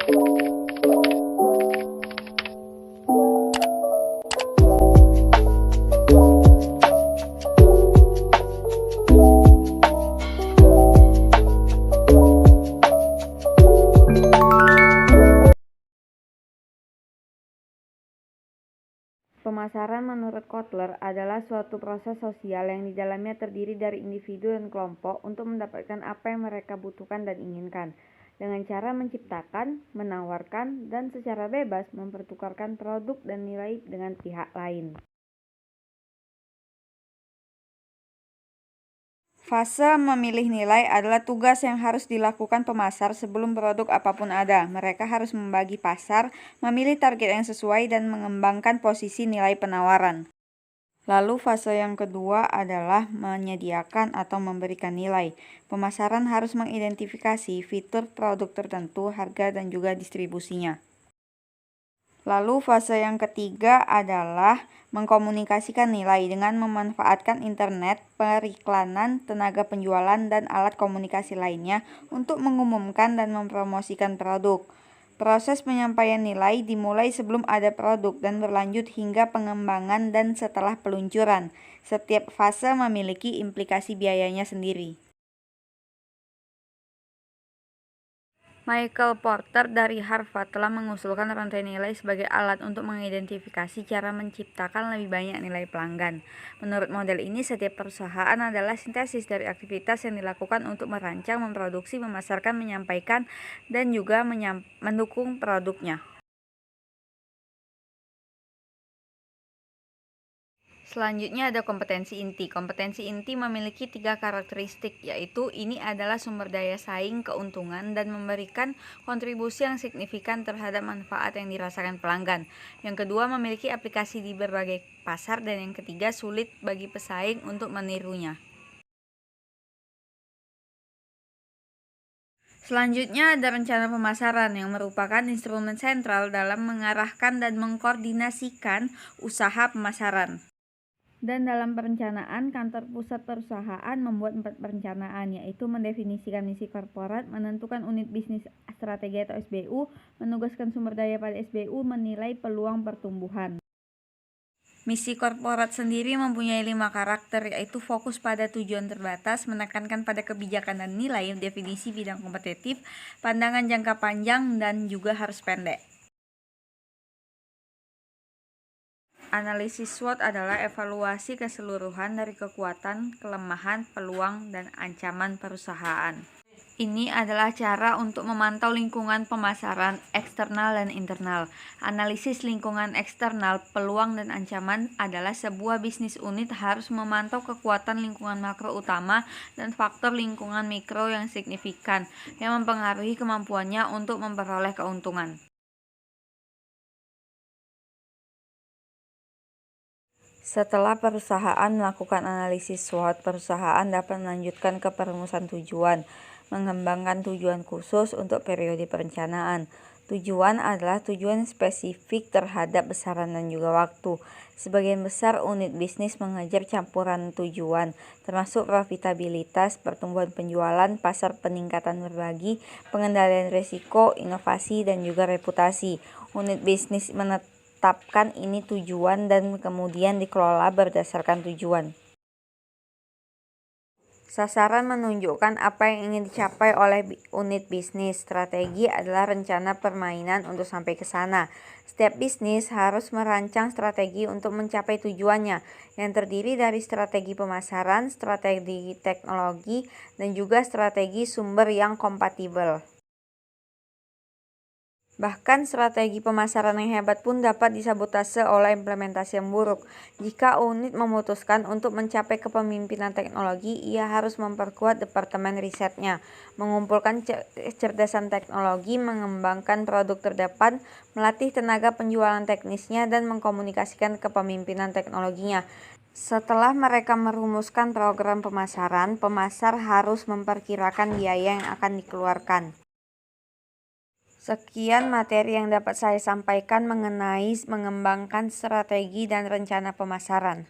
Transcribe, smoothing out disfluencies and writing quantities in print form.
Pemasaran menurut Kotler adalah suatu proses sosial yang di dalamnya terdiri dari individu dan kelompok untuk mendapatkan apa yang mereka butuhkan dan inginkan, dengan cara menciptakan, menawarkan, dan secara bebas mempertukarkan produk dan nilai dengan pihak lain. Fase memilih nilai adalah tugas yang harus dilakukan pemasar sebelum produk apapun ada. Mereka harus membagi pasar, memilih target yang sesuai, dan mengembangkan posisi nilai penawaran. Lalu fase yang kedua adalah menyediakan atau memberikan nilai. Pemasaran harus mengidentifikasi fitur produk tertentu, harga, dan juga distribusinya. Lalu fase yang ketiga adalah mengkomunikasikan nilai dengan memanfaatkan internet, periklanan, tenaga penjualan, dan alat komunikasi lainnya untuk mengumumkan dan mempromosikan produk. Proses penyampaian nilai dimulai sebelum ada produk dan berlanjut hingga pengembangan dan setelah peluncuran. Setiap fase memiliki implikasi biayanya sendiri. Michael Porter dari Harvard telah mengusulkan rantai nilai sebagai alat untuk mengidentifikasi cara menciptakan lebih banyak nilai pelanggan. Menurut model ini, setiap perusahaan adalah sintesis dari aktivitas yang dilakukan untuk merancang, memproduksi, memasarkan, menyampaikan, dan juga mendukung produknya. Selanjutnya ada kompetensi inti. Kompetensi inti memiliki 3 karakteristik, yaitu ini adalah sumber daya saing, keuntungan, dan memberikan kontribusi yang signifikan terhadap manfaat yang dirasakan pelanggan. Yang kedua, memiliki aplikasi di berbagai pasar, dan yang ketiga, sulit bagi pesaing untuk menirunya. Selanjutnya ada rencana pemasaran yang merupakan instrumen sentral dalam mengarahkan dan mengkoordinasikan usaha pemasaran. Dan dalam perencanaan, kantor pusat perusahaan membuat 4 perencanaan, yaitu mendefinisikan misi korporat, menentukan unit bisnis strategi atau SBU, menugaskan sumber daya pada SBU, menilai peluang pertumbuhan. Misi korporat sendiri mempunyai 5 karakter, yaitu fokus pada tujuan terbatas, menekankan pada kebijakan dan nilai, definisi bidang kompetitif, pandangan jangka panjang, dan juga harus pendek. Analisis SWOT adalah evaluasi keseluruhan dari kekuatan, kelemahan, peluang, dan ancaman perusahaan. Ini adalah cara untuk memantau lingkungan pemasaran eksternal dan internal. Analisis lingkungan eksternal, peluang, dan ancaman adalah sebuah bisnis unit harus memantau kekuatan lingkungan makro utama dan faktor lingkungan mikro yang signifikan yang mempengaruhi kemampuannya untuk memperoleh keuntungan. Setelah perusahaan melakukan analisis SWOT, perusahaan dapat melanjutkan ke perumusan tujuan, mengembangkan tujuan khusus untuk periode perencanaan. Tujuan adalah tujuan spesifik terhadap besaran dan juga waktu. Sebagian besar unit bisnis mengejar campuran tujuan, termasuk profitabilitas, pertumbuhan penjualan, pasar peningkatan berbagi, pengendalian risiko, inovasi, dan juga reputasi. Unit bisnis menetapkan ini tujuan dan kemudian dikelola berdasarkan tujuan. Sasaran menunjukkan apa yang ingin dicapai oleh unit bisnis. Strategi adalah rencana permainan untuk sampai ke sana. Setiap bisnis harus merancang strategi untuk mencapai tujuannya, yang terdiri dari strategi pemasaran, strategi teknologi, dan juga strategi sumber yang kompatibel. Bahkan strategi pemasaran yang hebat pun dapat disabotase oleh implementasi yang buruk. Jika unit memutuskan untuk mencapai kepemimpinan teknologi, ia harus memperkuat departemen risetnya, mengumpulkan kecerdasan teknologi, mengembangkan produk terdepan, melatih tenaga penjualan teknisnya, dan mengkomunikasikan kepemimpinan teknologinya. Setelah mereka merumuskan program pemasaran, pemasar harus memperkirakan biaya yang akan dikeluarkan. Sekian materi yang dapat saya sampaikan mengenai mengembangkan strategi dan rencana pemasaran.